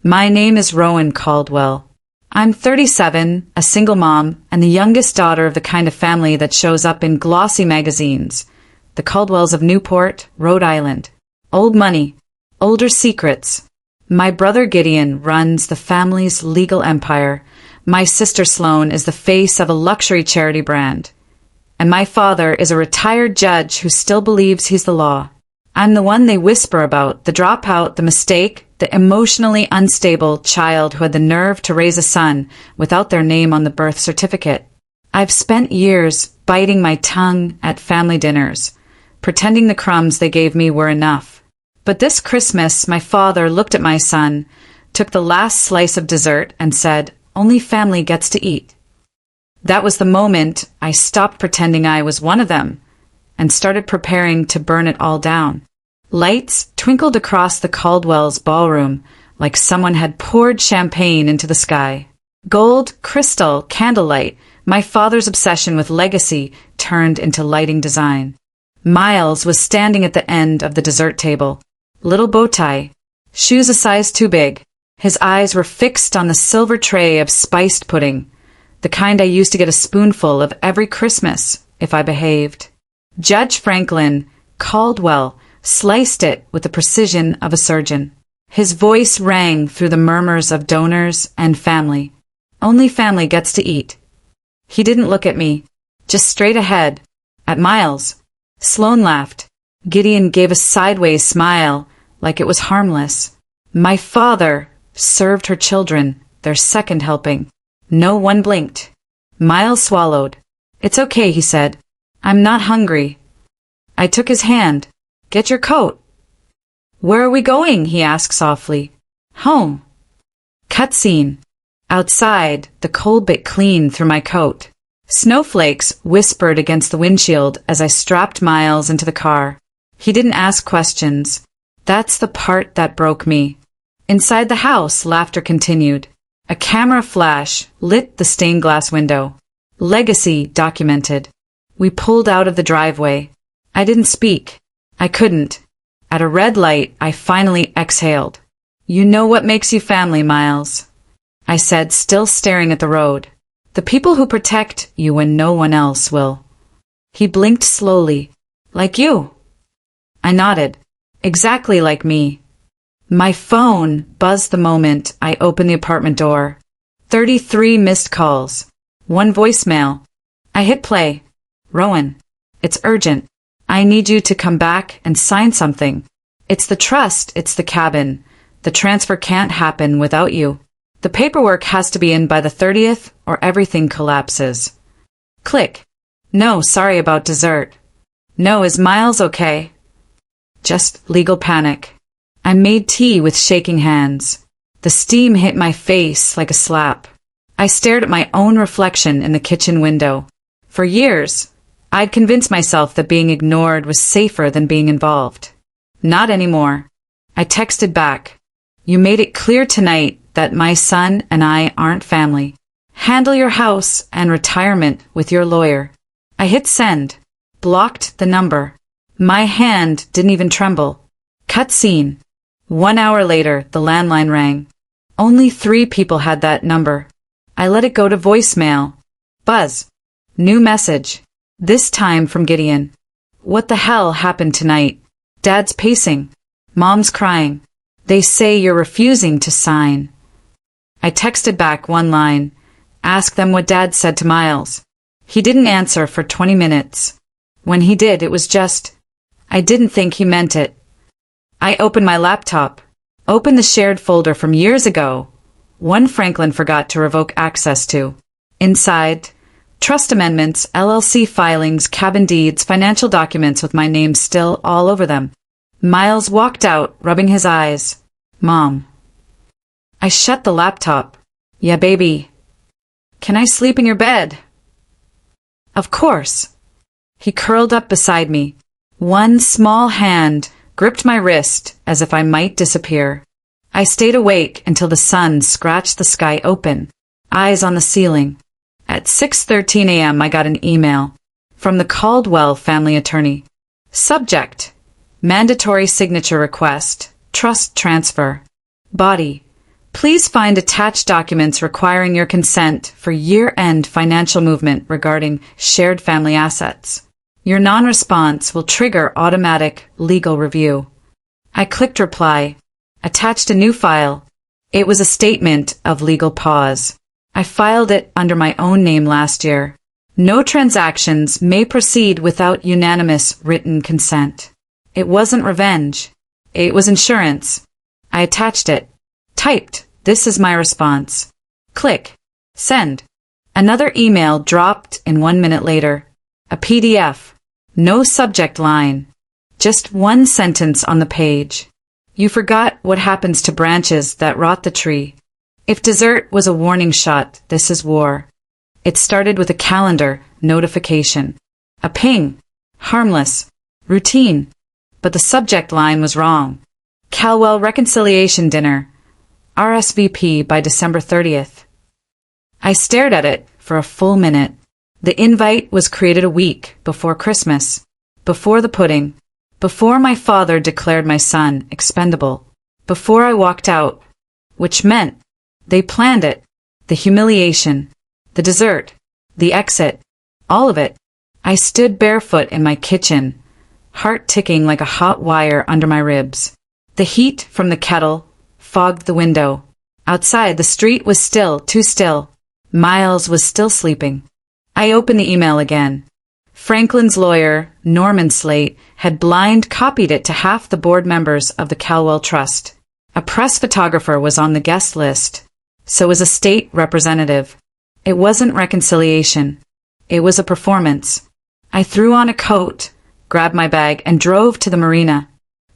My name is Rowan Caldwell. I'm 37, a single mom, and the youngest daughter of the kind of family that shows up in glossy magazines. The Caldwells of Newport, Rhode Island. Old money. Older secrets. My brother Gideon runs the family's legal empire. My sister Sloane is the face of a luxury charity brand. And my father is a retired judge who still believes he's the law. I'm the one they whisper about, the dropout, the mistake, the emotionally unstable child who had the nerve to raise a son without their name on the birth certificate. I've spent years biting my tongue at family dinners, pretending the crumbs they gave me were enough. But this Christmas, my father looked at my son, took the last slice of dessert, and said, "Only family gets to eat." That was the moment I stopped pretending I was one of them and started preparing to burn it all down. Lights twinkled across the Caldwell's ballroom like someone had poured champagne into the sky. Gold, crystal, candlelight, my father's obsession with legacy turned into lighting design. Miles was standing at the end of the dessert table. Little bow tie, shoes a size too big. His eyes were fixed on the silver tray of spiced pudding, the kind I used to get a spoonful of every Christmas if I behaved. Judge Franklin Caldwell sliced it with the precision of a surgeon. His voice rang through the murmurs of donors and family. Only family gets to eat. He didn't look at me, just straight ahead, at Miles. Sloane laughed. Gideon gave a sideways smile, like it was harmless. My father served her children, their second helping. No one blinked. Miles swallowed. "It's okay," he said. "I'm not hungry." I took his hand. "Get your coat." "Where are we going?" he asked softly. "Home." Cutscene. Outside, the cold bit clean through my coat. Snowflakes whispered against the windshield as I strapped Miles into the car. He didn't ask questions. That's the part that broke me. Inside the house, laughter continued. A camera flash lit the stained glass window. Legacy documented. We pulled out of the driveway. I didn't speak. I couldn't. At a red light, I finally exhaled. "You know what makes you family, Miles," I said, still staring at the road. "The people who protect you when no one else will." He blinked slowly. "Like you." I nodded. "Exactly like me." My phone buzzed the moment I opened the apartment door. 33 missed calls. 1 voicemail. I hit play. "Rowan, it's urgent. I need you to come back and sign something. It's the trust, it's the cabin. The transfer can't happen without you. The paperwork has to be in by the 30th or everything collapses." Click. "No, sorry about dessert." "No, is Miles okay?" Just legal panic. I made tea with shaking hands. The steam hit my face like a slap. I stared at my own reflection in the kitchen window. For years, I'd convinced myself that being ignored was safer than being involved. Not anymore. I texted back. "You made it clear tonight that my son and I aren't family. Handle your house and retirement with your lawyer." I hit send. Blocked the number. My hand didn't even tremble. Cut scene. 1 hour later, the landline rang. Only 3 people had that number. I let it go to voicemail. Buzz. New message. This time from Gideon. "What the hell happened tonight? Dad's pacing. Mom's crying. They say you're refusing to sign." I texted back 1 line. Ask them what Dad said to Miles. He didn't answer for 20 minutes. When he did, it was just, I didn't think he meant it. I opened my laptop. Opened the shared folder from years ago. One Franklin forgot to revoke access to. Inside, trust amendments, LLC filings, cabin deeds, financial documents with my name still all over them. Miles walked out, rubbing his eyes. "Mom." I shut the laptop. "Yeah, baby. Can I sleep in your bed?" "Of course." He curled up beside me. One small hand gripped my wrist as if I might disappear. I stayed awake until the sun scratched the sky open, eyes on the ceiling. At 6:13 a.m. I got an email from the Caldwell family attorney. Subject: mandatory signature request, trust transfer. Body: Please find attached documents requiring your consent for year-end financial movement regarding shared family assets. Your non-response will trigger automatic legal review. I clicked reply, attached a new file. It was a statement of legal pause. I filed it under my own name last year. No transactions may proceed without unanimous written consent. It wasn't revenge. It was insurance. I attached it. Typed, "This is my response." Click. Send. Another email dropped in 1 minute later. A PDF. No subject line. Just one sentence on the page. "You forgot what happens to branches that rot the tree. If dessert was a warning shot, this is war." It started with a calendar notification. A ping. Harmless. Routine. But the subject line was wrong. Calwell Reconciliation Dinner. RSVP by December 30th. I stared at it for a full minute. The invite was created a week before Christmas, before the pudding, before my father declared my son expendable, before I walked out, which meant they planned it, the humiliation, the dessert, the exit, all of it. I stood barefoot in my kitchen, heart ticking like a hot wire under my ribs. The heat from the kettle fogged the window. Outside, the street was still, too still. Miles was still sleeping. I opened the email again. Franklin's lawyer, Norman Slate, had blind copied it to half the board members of the Calwell Trust. A press photographer was on the guest list. So was a state representative. It wasn't reconciliation. It was a performance. I threw on a coat, grabbed my bag, and drove to the marina.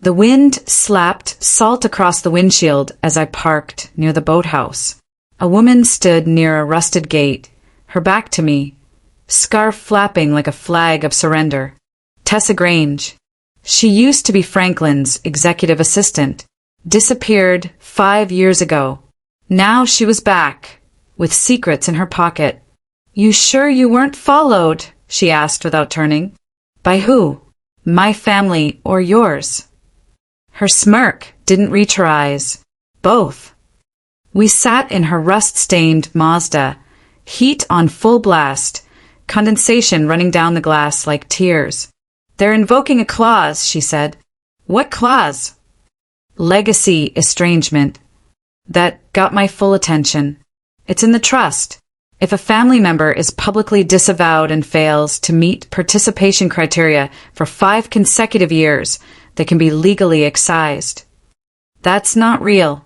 The wind slapped salt across the windshield as I parked near the boathouse. A woman stood near a rusted gate, her back to me, scarf flapping like a flag of surrender. Tessa Grange. She used to be Franklin's executive assistant, disappeared 5 years ago. Now she was back, with secrets in her pocket. "You sure you weren't followed?" she asked without turning. "By who? My family or yours?" Her smirk didn't reach her eyes. Both. We sat in her rust-stained Mazda, heat on full blast, condensation running down the glass like tears. "They're invoking a clause," she said. "What clause?" "Legacy estrangement." That got my full attention. It's in the trust. If a family member is publicly disavowed and fails to meet participation criteria for 5 consecutive years, they can be legally excised. That's not real.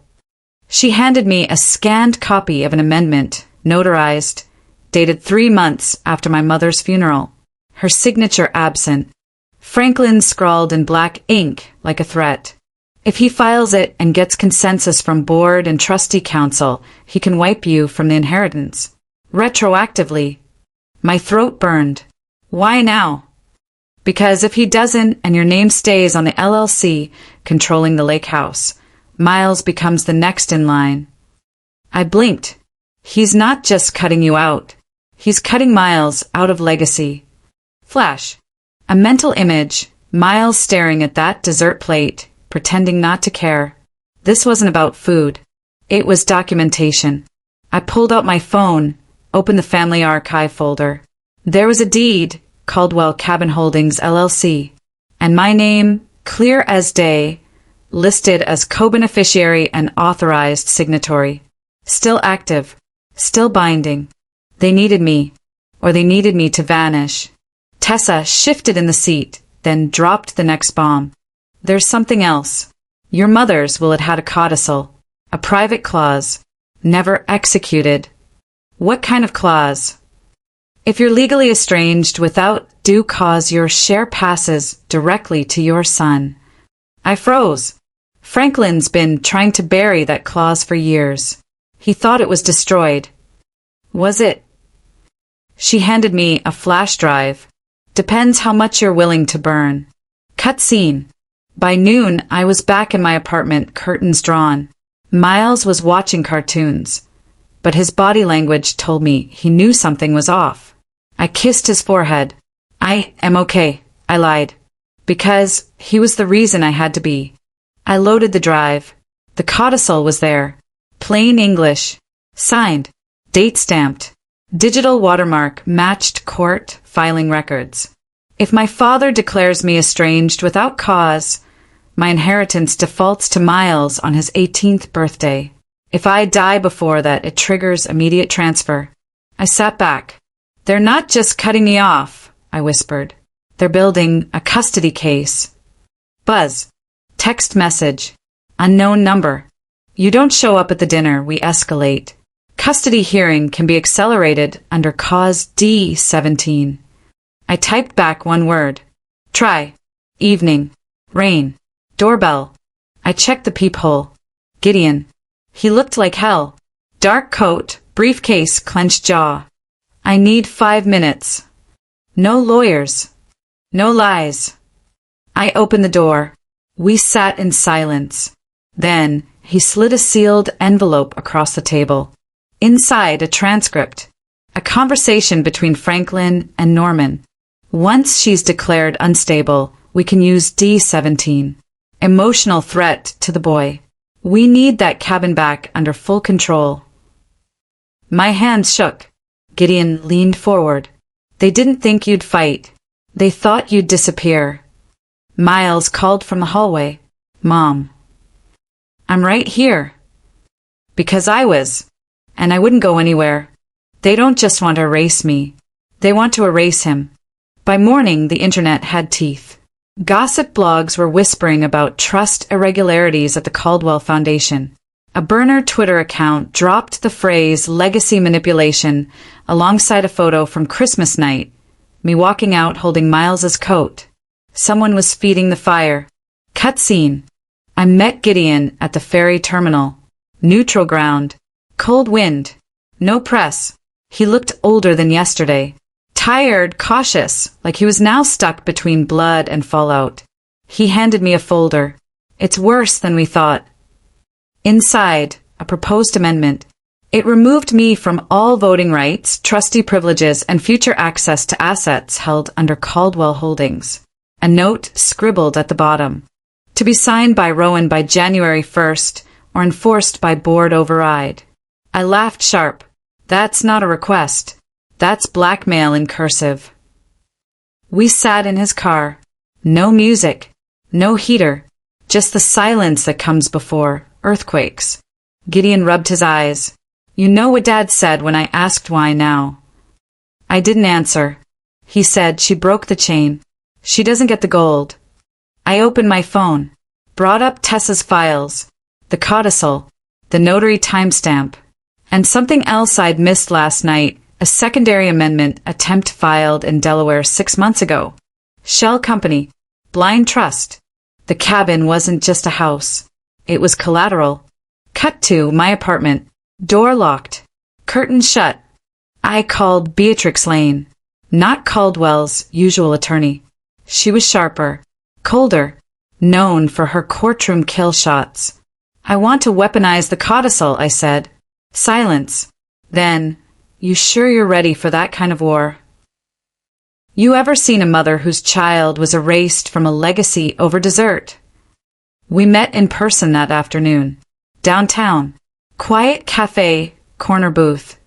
She handed me a scanned copy of an amendment, notarized, dated 3 months after my mother's funeral. Her signature absent. Franklin scrawled in black ink like a threat. If he files it and gets consensus from board and trustee council, he can wipe you from the inheritance. Retroactively. My throat burned. Why now? Because if he doesn't and your name stays on the LLC controlling the lake house, Miles becomes the next in line. I blinked. He's not just cutting you out. He's cutting Miles out of legacy. Flash. A mental image, Miles staring at that dessert plate, pretending not to care. This wasn't about food. It was documentation. I pulled out my phone, opened the family archive folder. There was a deed, Caldwell Cabin Holdings, LLC, and my name, clear as day, listed as co-beneficiary and authorized signatory. Still active, still binding. They needed me, or they needed me to vanish. Tessa shifted in the seat, then dropped the next bomb. There's something else. Your mother's will have had a codicil, a private clause, never executed. What kind of clause? If you're legally estranged without due cause, your share passes directly to your son. I froze. Franklin's been trying to bury that clause for years. He thought it was destroyed. Was it? She handed me a flash drive. Depends how much you're willing to burn. Cut scene. By noon, I was back in my apartment, curtains drawn. Miles was watching cartoons, but his body language told me he knew something was off. I kissed his forehead. "I am okay," I lied, because he was the reason I had to be. I loaded the drive. The codicil was there. Plain English. Signed. Date stamped. Digital watermark matched court filing records. If my father declares me estranged without cause, my inheritance defaults to Miles on his 18th birthday. If I die before that, it triggers immediate transfer. I sat back. They're not just cutting me off, I whispered. They're building a custody case. Buzz. Text message. Unknown number. You don't show up at the dinner, we escalate. Custody hearing can be accelerated under Cause D-17. I typed back one word. Try. Evening. Rain. Doorbell. I checked the peephole. Gideon. He looked like hell. Dark coat, briefcase, clenched jaw. I need 5 minutes. No lawyers. No lies. I opened the door. We sat in silence. Then, he slid a sealed envelope across the table. Inside, a transcript. A conversation between Franklin and Norman. Once she's declared unstable, we can use D-17. Emotional threat to the boy. We need that cabin back under full control. My hands shook. Gideon leaned forward. They didn't think you'd fight. They thought you'd disappear. Miles called from the hallway. Mom. I'm right here. Because I was. And I wouldn't go anywhere. They don't just want to erase me. They want to erase him. By morning, the internet had teeth. Gossip blogs were whispering about trust irregularities at the Caldwell Foundation. A burner Twitter account dropped the phrase legacy manipulation alongside a photo from Christmas night, me walking out holding Miles's coat. Someone was feeding the fire. Cutscene. I met Gideon at the ferry terminal. Neutral ground. Cold wind. No press. He looked older than yesterday. Tired, cautious, like he was now stuck between blood and fallout. He handed me a folder. It's worse than we thought. Inside, a proposed amendment. It removed me from all voting rights, trustee privileges, and future access to assets held under Caldwell Holdings. A note scribbled at the bottom. To be signed by Rowan by January 1st, or enforced by board override. I laughed sharp. That's not a request. That's blackmail in cursive. We sat in his car. No music. No heater. Just the silence that comes before earthquakes. Gideon rubbed his eyes. You know what Dad said when I asked why now. I didn't answer. He said she broke the chain. She doesn't get the gold. I opened my phone. Brought up Tessa's files. The codicil. The notary timestamp. And something else I'd missed last night. A secondary amendment attempt filed in Delaware 6 months ago. Shell company. Blind trust. The cabin wasn't just a house. It was collateral. Cut to my apartment. Door locked. Curtain shut. I called Beatrix Lane. Not Caldwell's usual attorney. She was sharper. Colder. Known for her courtroom kill shots. I want to weaponize the codicil, I said. Silence. Then, you sure you're ready for that kind of war? You ever seen a mother whose child was erased from a legacy over dessert? We met in person that afternoon. Downtown. Quiet cafe, corner booth.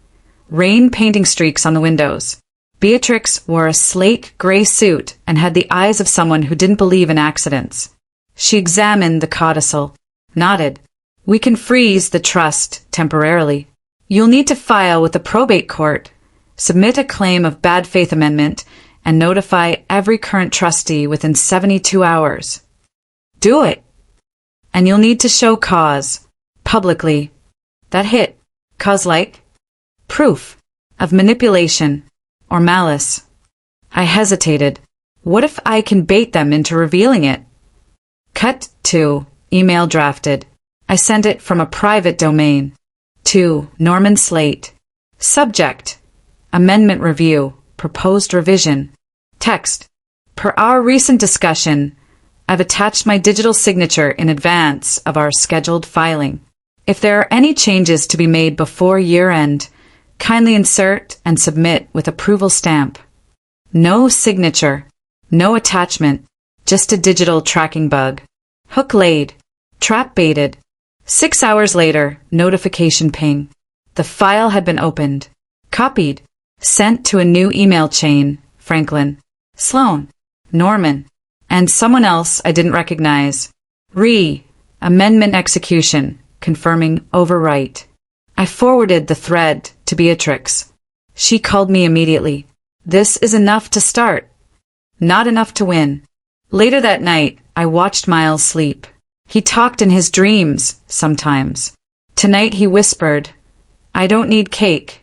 Rain painting streaks on the windows. Beatrix wore a slate gray suit and had the eyes of someone who didn't believe in accidents. She examined the codicil. Nodded. We can freeze the trust temporarily. You'll need to file with the probate court, submit a claim of bad faith amendment, and notify every current trustee within 72 hours. Do it! And you'll need to show cause, publicly. That hit, cause-like, proof of manipulation or malice. I hesitated. What if I can bait them into revealing it? Cut to, email drafted. I sent it from a private domain. To Norman Slate. Subject. Amendment review. Proposed revision. Text. Per our recent discussion, I've attached my digital signature in advance of our scheduled filing. If there are any changes to be made before year-end, kindly insert and submit with approval stamp. No signature. No attachment. Just a digital tracking bug. Hook laid. Trap baited. 6 hours later, notification ping. The file had been opened. Copied. Sent to a new email chain. Franklin. Sloan. Norman. And someone else I didn't recognize. Amendment execution. Confirming overwrite. I forwarded the thread to Beatrix. She called me immediately. This is enough to start. Not enough to win. Later that night, I watched Miles sleep. He talked in his dreams, sometimes. Tonight he whispered, "I don't need cake.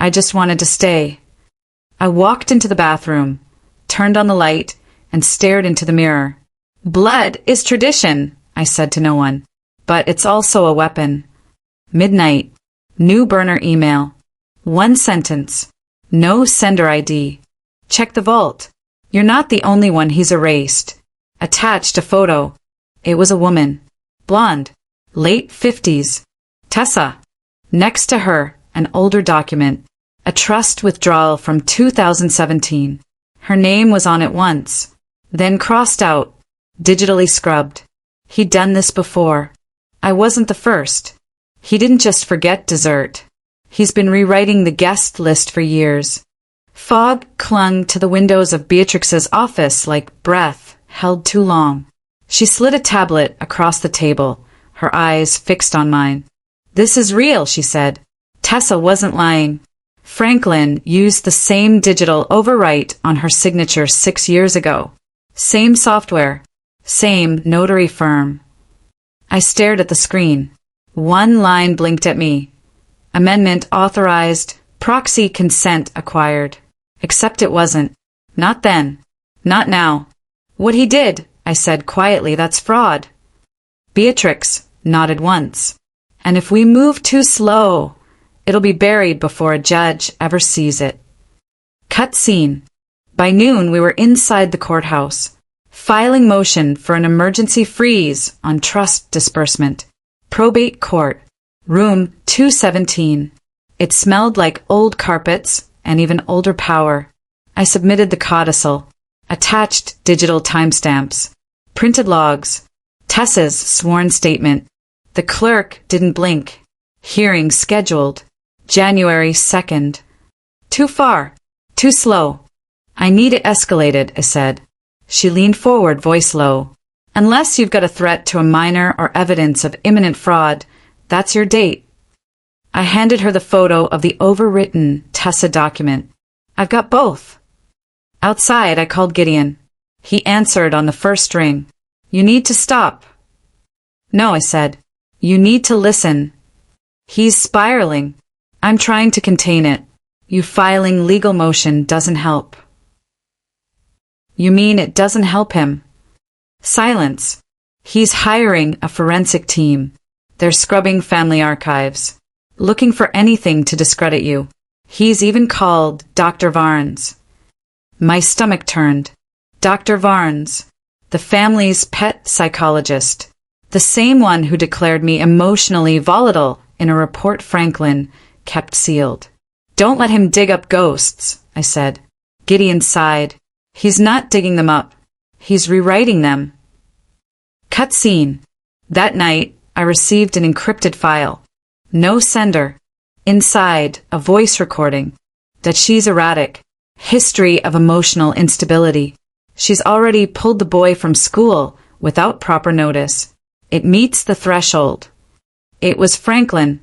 I just wanted to stay." I walked into the bathroom, turned on the light, and stared into the mirror. Blood is tradition, I said to no one. But it's also a weapon. Midnight. New burner email. One sentence. No sender ID. Check the vault. You're not the only one he's erased. Attached a photo. It was a woman. Blonde. Late 50s. Tessa. Next to her, an older document. A trust withdrawal from 2017. Her name was on it once. Then crossed out. Digitally scrubbed. He'd done this before. I wasn't the first. He didn't just forget dessert. He's been rewriting the guest list for years. Fog clung to the windows of Beatrix's office like breath held too long. She slid a tablet across the table, her eyes fixed on mine. "This is real," she said. Tessa wasn't lying. Franklin used the same digital overwrite on her signature 6 years ago. Same software. Same notary firm. I stared at the screen. One line blinked at me. Amendment authorized, proxy consent acquired. Except it wasn't. Not then. Not now. What he did, I said quietly, that's fraud. Beatrix nodded once. And if we move too slow, it'll be buried before a judge ever sees it. Cut scene. By noon we were inside the courthouse, filing motion for an emergency freeze on trust disbursement. Probate court. Room 217. It smelled like old carpets and even older power. I submitted the codicil. Attached digital timestamps. Printed logs. Tessa's sworn statement. The clerk didn't blink. Hearing scheduled. January 2nd. Too far. Too slow. I need it escalated, I said. She leaned forward, voice low. Unless you've got a threat to a minor or evidence of imminent fraud, that's your date. I handed her the photo of the overwritten Tessa document. I've got both. Outside, I called Gideon. He answered on the first ring. You need to stop. No, I said. You need to listen. He's spiraling. I'm trying to contain it. You filing legal motion doesn't help. You mean it doesn't help him? Silence. He's hiring a forensic team. They're scrubbing family archives. Looking for anything to discredit you. He's even called Dr. Varnes. My stomach turned. Dr. Varnes. The family's pet psychologist. The same one who declared me emotionally volatile in a report Franklin kept sealed. Don't let him dig up ghosts, I said. Gideon sighed. He's not digging them up. He's rewriting them. Cut scene. That night, I received an encrypted file. No sender. Inside, a voice recording. That she's erratic. History of emotional instability. She's already pulled the boy from school without proper notice. It meets the threshold. It was Franklin,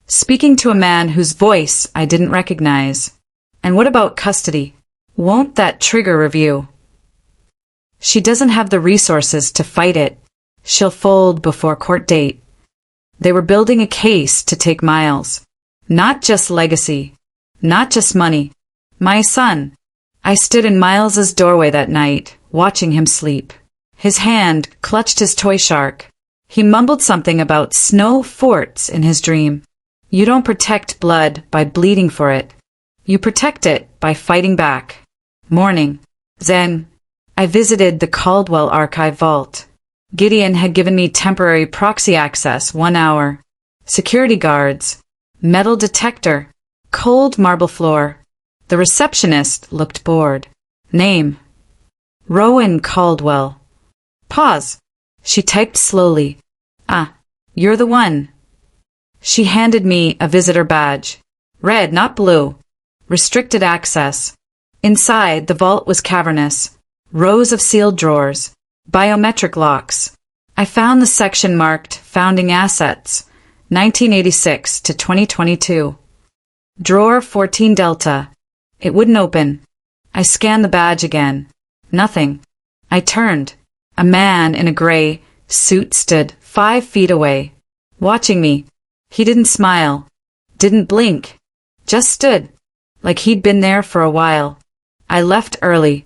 speaking to a man whose voice I didn't recognize. And what about custody? Won't that trigger review? She doesn't have the resources to fight it. She'll fold before court date. They were building a case to take Miles. Not just legacy. Not just money. My son. I stood in Miles's doorway that night, watching him sleep. His hand clutched his toy shark. He mumbled something about snow forts in his dream. You don't protect blood by bleeding for it. You protect it by fighting back. Morning. Zen. I visited the Caldwell archive vault. Gideon had given me temporary proxy access 1 hour. Security guards. Metal detector. Cold marble floor. The receptionist looked bored. Name. Rowan Caldwell. Pause. She typed slowly. You're the one. She handed me a visitor badge. Red, not blue. Restricted access. Inside, the vault was cavernous. Rows of sealed drawers. Biometric locks. I found the section marked Founding Assets, 1986 to 2022. Drawer 14 Delta. It wouldn't open. I scanned the badge again. Nothing. I turned. A man in a gray suit stood 5 feet away, watching me. He didn't smile, didn't blink, just stood, like he'd been there for a while. I left early.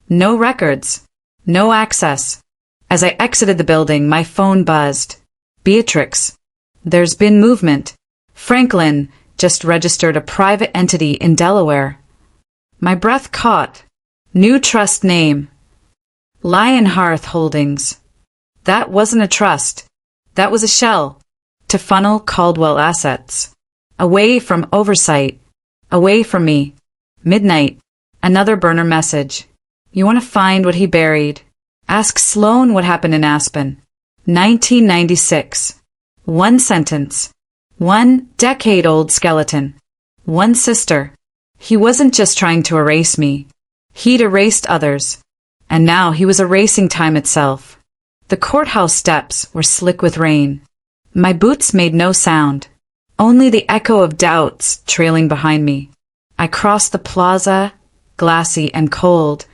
No records. No access. As I exited the building, my phone buzzed. Beatrix. There's been movement. Franklin just registered a private entity in Delaware. My breath caught. New trust name. Lionhearth Holdings. That wasn't a trust. That was a shell. To funnel Caldwell assets. Away from oversight. Away from me. Midnight. Another burner message. You want to find what he buried? Ask Sloan what happened in Aspen. 1996. One sentence. 1 decade-old skeleton. 1 sister. He wasn't just trying to erase me. He'd erased others. And now he was erasing time itself. The courthouse steps were slick with rain. My boots made no sound. Only the echo of doubts trailing behind me. I crossed the plaza, glassy and cold,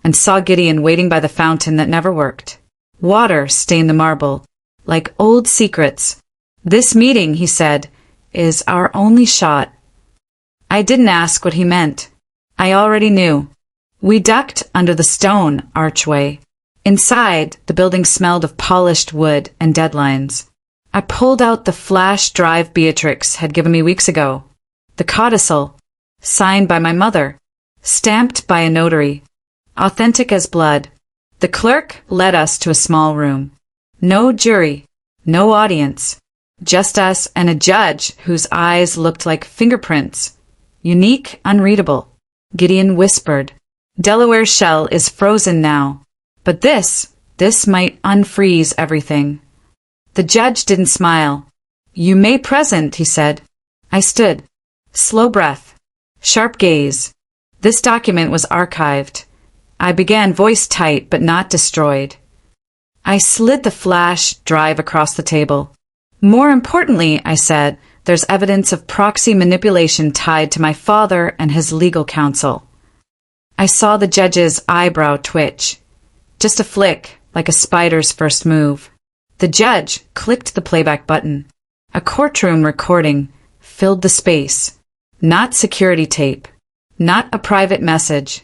and saw Gideon waiting by the fountain that never worked. Water stained the marble, like old secrets. This meeting, he said, is our only shot. I didn't ask what he meant. I already knew. We ducked under the stone archway. Inside, the building smelled of polished wood and deadlines. I pulled out the flash drive Beatrix had given me weeks ago. The codicil, signed by my mother, stamped by a notary, authentic as blood. The clerk led us to a small room. No jury, no audience, just us and a judge whose eyes looked like fingerprints. Unique, unreadable. Gideon whispered, Delaware's shell is frozen now, but this might unfreeze everything. The judge didn't smile. You may present, he said. I stood. Slow breath. Sharp gaze. This document was archived. I began, voice tight but not destroyed. I slid the flash drive across the table. More importantly, I said, there's evidence of proxy manipulation tied to my father and his legal counsel. I saw the judge's eyebrow twitch. Just a flick, like a spider's first move. The judge clicked the playback button. A courtroom recording filled the space. Not security tape. Not a private message.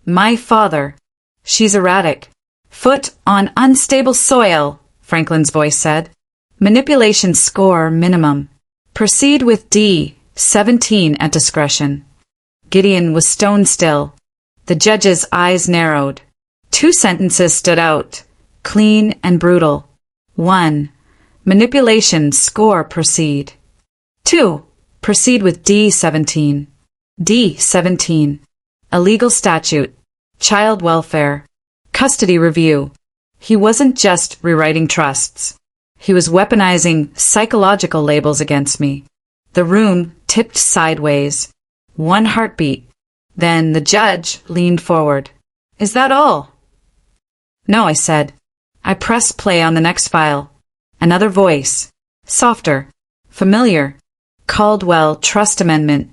My father. She's erratic. Foot on unstable soil, Franklin's voice said. Manipulation score minimum. Proceed with D, 17 at discretion. Gideon was stone still. The judge's eyes narrowed. 2 sentences stood out, clean and brutal. 1. Manipulation score proceed. 2. Proceed with D17. D17. Illegal statute. Child welfare. Custody review. He wasn't just rewriting trusts. He was weaponizing psychological labels against me. The room tipped sideways. 1 heartbeat. Then the judge leaned forward. Is that all? No, I said. I pressed play on the next file. Another voice. Softer. Familiar. Caldwell Trust Amendment.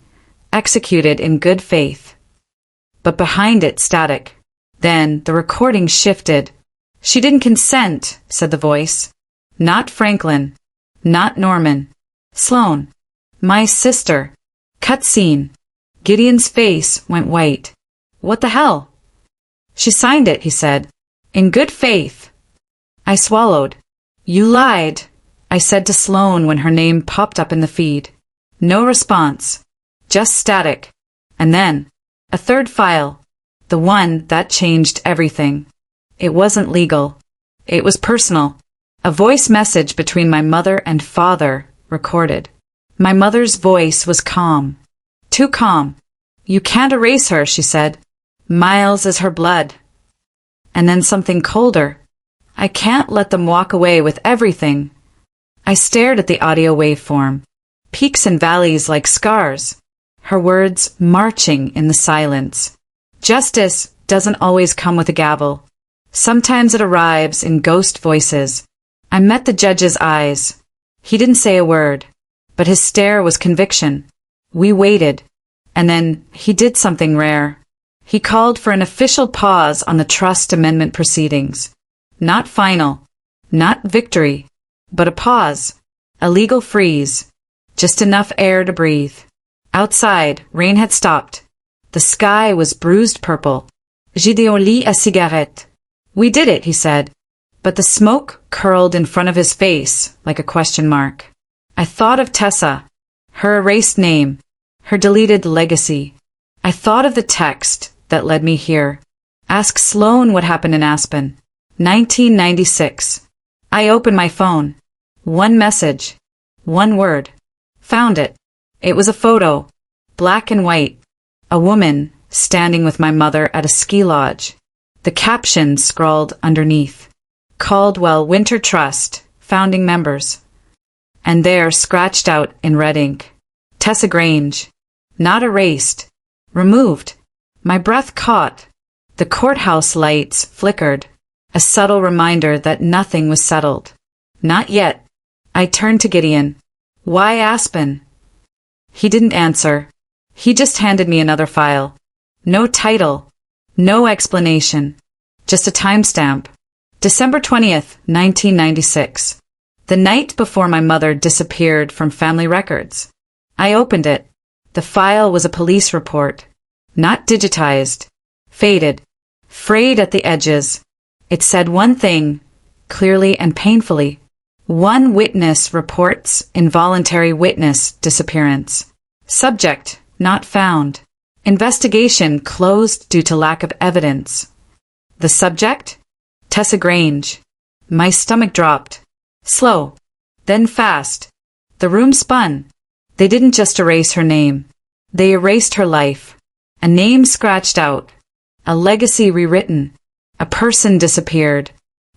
Executed in good faith. But behind it, static. Then the recording shifted. She didn't consent, said the voice. Not Franklin. Not Norman. Sloan. My sister. Cut scene. Gideon's face went white. What the hell? She signed it, he said. In good faith. I swallowed. You lied, I said to Sloan when her name popped up in the feed. No response. Just static. And then, a third file. The one that changed everything. It wasn't legal. It was personal. A voice message between my mother and father, recorded. My mother's voice was calm. Too calm. You can't erase her, she said. Miles is her blood. And then something colder. I can't let them walk away with everything. I stared at the audio waveform. Peaks and valleys like scars. Her words marching in the silence. Justice doesn't always come with a gavel. Sometimes it arrives in ghost voices. I met the judge's eyes. He didn't say a word, but his stare was conviction. We waited, and then he did something rare. He called for an official pause on the trust amendment proceedings. Not final, not victory, but a pause, a legal freeze, just enough air to breathe. Outside, rain had stopped. The sky was bruised purple. Gideon lit a cigarette. We did it, he said, but the smoke curled in front of his face like a question mark. I thought of Tessa, her erased name, her deleted legacy. I thought of the text that led me here. Ask Sloan what happened in Aspen. 1996. I opened my phone. One message. One word. Found it. It was a photo. Black and white. A woman standing with my mother at a ski lodge. The caption scrawled underneath. Caldwell Winter Trust, founding members. And there, scratched out in red ink, Tessa Grange. Not erased. Removed. My breath caught. The courthouse lights flickered. A subtle reminder that nothing was settled. Not yet. I turned to Gideon. Why Aspen? He didn't answer. He just handed me another file. No title. No explanation. Just a timestamp. December 20th, 1996. The night before my mother disappeared from family records. I opened it. The file was a police report. Not digitized. Faded. Frayed at the edges. It said one thing, clearly and painfully. One witness reports involuntary witness disappearance. Subject, not found. Investigation closed due to lack of evidence. The subject? Tessa Grange. My stomach dropped. Slow. Then fast. The room spun. They didn't just erase her name. They erased her life. A name scratched out. A legacy rewritten. A person disappeared.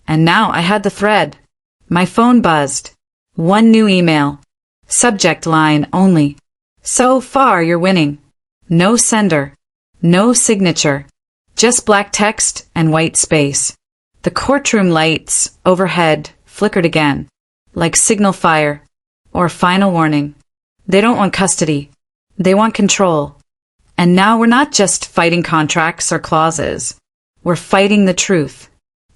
And now I had the thread. My phone buzzed. One new email. Subject line only. So far you're winning. No sender. No signature. Just black text and white space. The courtroom lights overhead flickered again. Like signal fire. Or final warning. They don't want custody. They want control. And now we're not just fighting contracts or clauses. We're fighting the truth.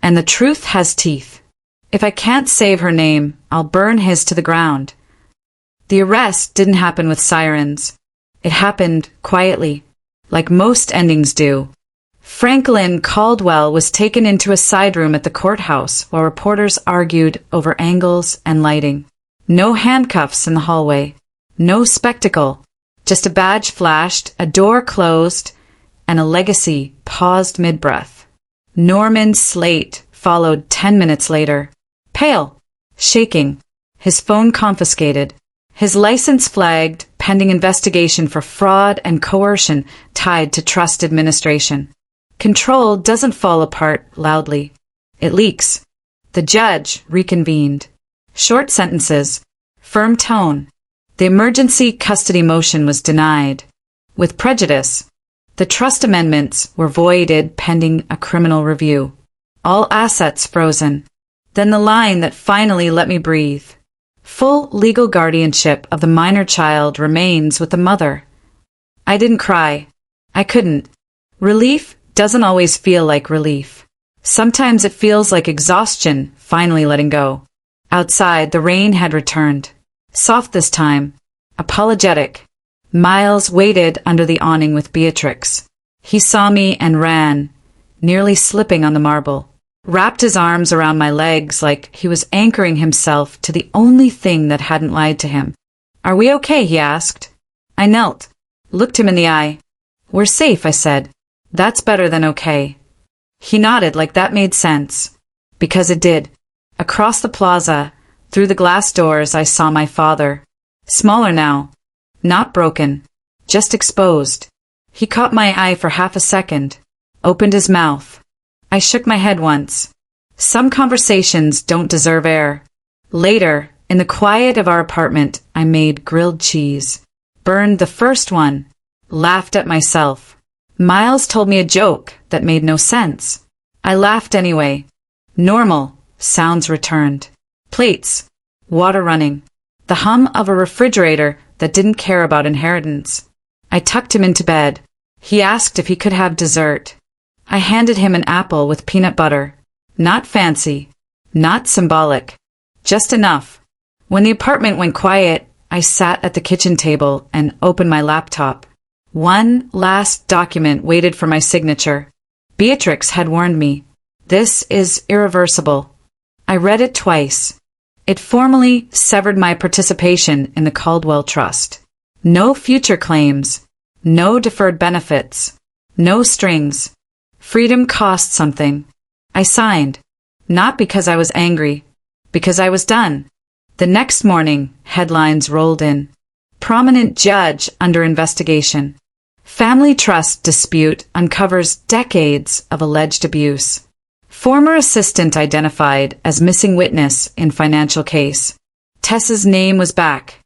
And the truth has teeth. If I can't save her name, I'll burn his to the ground. The arrest didn't happen with sirens. It happened quietly, like most endings do. Franklin Caldwell was taken into a side room at the courthouse while reporters argued over angles and lighting. No handcuffs in the hallway. No spectacle. Just a badge flashed, a door closed, and a legacy paused mid-breath. Norman Slate followed 10 minutes later. Pale. Shaking. His phone confiscated. His license flagged, pending investigation for fraud and coercion tied to trust administration. Control doesn't fall apart loudly. It leaks. The judge reconvened. Short sentences. Firm tone. The emergency custody motion was denied. With prejudice. The trust amendments were voided pending a criminal review. All assets frozen. Then the line that finally let me breathe. Full legal guardianship of the minor child remains with the mother. I didn't cry. I couldn't. Relief doesn't always feel like relief. Sometimes it feels like exhaustion finally letting go. Outside, the rain had returned. Soft this time. Apologetic. Miles waited under the awning with Beatrix. He saw me and ran, nearly slipping on the marble. Wrapped his arms around my legs like he was anchoring himself to the only thing that hadn't lied to him. Are we okay? He asked. I knelt, looked him in the eye. We're safe, I said. That's better than okay. He nodded like that made sense. Because it did. Across the plaza, through the glass doors, I saw my father. Smaller now. Not broken. Just exposed. He caught my eye for half a second. Opened his mouth. I shook my head once. Some conversations don't deserve air. Later, In the quiet of our apartment, I made grilled cheese. Burned the first one. Laughed at myself. Miles told me a joke that made no sense. I laughed anyway. Normal. Sounds returned. Plates. Water running. The hum of a refrigerator that didn't care about inheritance. I tucked him into bed. He asked if he could have dessert. I handed him an apple with peanut butter. Not fancy. Not symbolic. Just enough. When the apartment went quiet, I sat at the kitchen table and opened my laptop. One last document waited for my signature. Beatrix had warned me. This is irreversible. I read it twice. It formally severed my participation in the Caldwell Trust. No future claims. No deferred benefits. No strings. Freedom cost something. I signed. Not because I was angry. Because I was done. The next morning, headlines rolled in. Prominent judge under investigation. Family trust dispute uncovers decades of alleged abuse. Former assistant identified as missing witness in financial case. Tessa's name was back.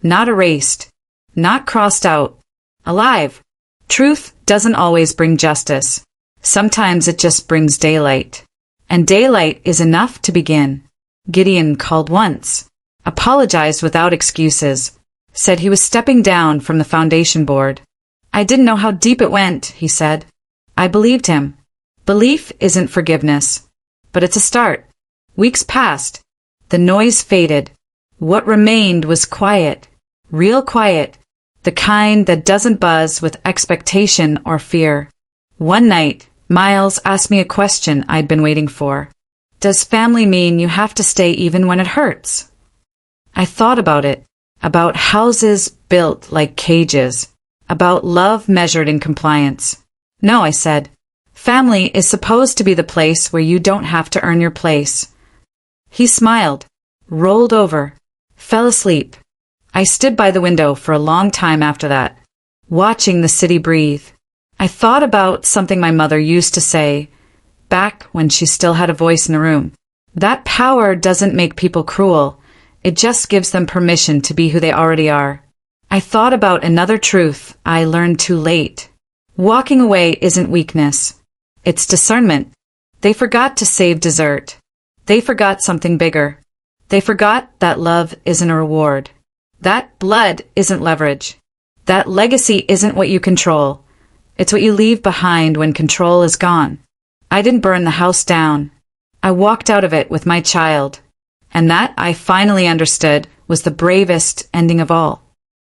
Not erased. Not crossed out. Alive. Truth doesn't always bring justice. Sometimes it just brings daylight. And daylight is enough to begin. Gideon called once. Apologized without excuses. Said he was stepping down from the foundation board. I didn't know how deep it went, he said. I believed him. Belief isn't forgiveness. But it's a start. Weeks passed. The noise faded. What remained was quiet. Real quiet. The kind that doesn't buzz with expectation or fear. One night, Miles asked me a question I'd been waiting for. Does family mean you have to stay even when it hurts? I thought about it. About houses built like cages. About love measured in compliance. No, I said. Family is supposed to be the place where you don't have to earn your place. He smiled. Rolled over. Fell asleep. I stood by the window for a long time after that, watching the city breathe. I thought about something my mother used to say, back when she still had a voice in the room. That power doesn't make people cruel. It just gives them permission to be who they already are. I thought about another truth I learned too late. Walking away isn't weakness. It's discernment. They forgot to save dessert. They forgot something bigger. They forgot that love isn't a reward. That blood isn't leverage. That legacy isn't what you control. It's what you leave behind when control is gone. I didn't burn the house down. I walked out of it with my child. And that, I finally understood, was the bravest ending of all.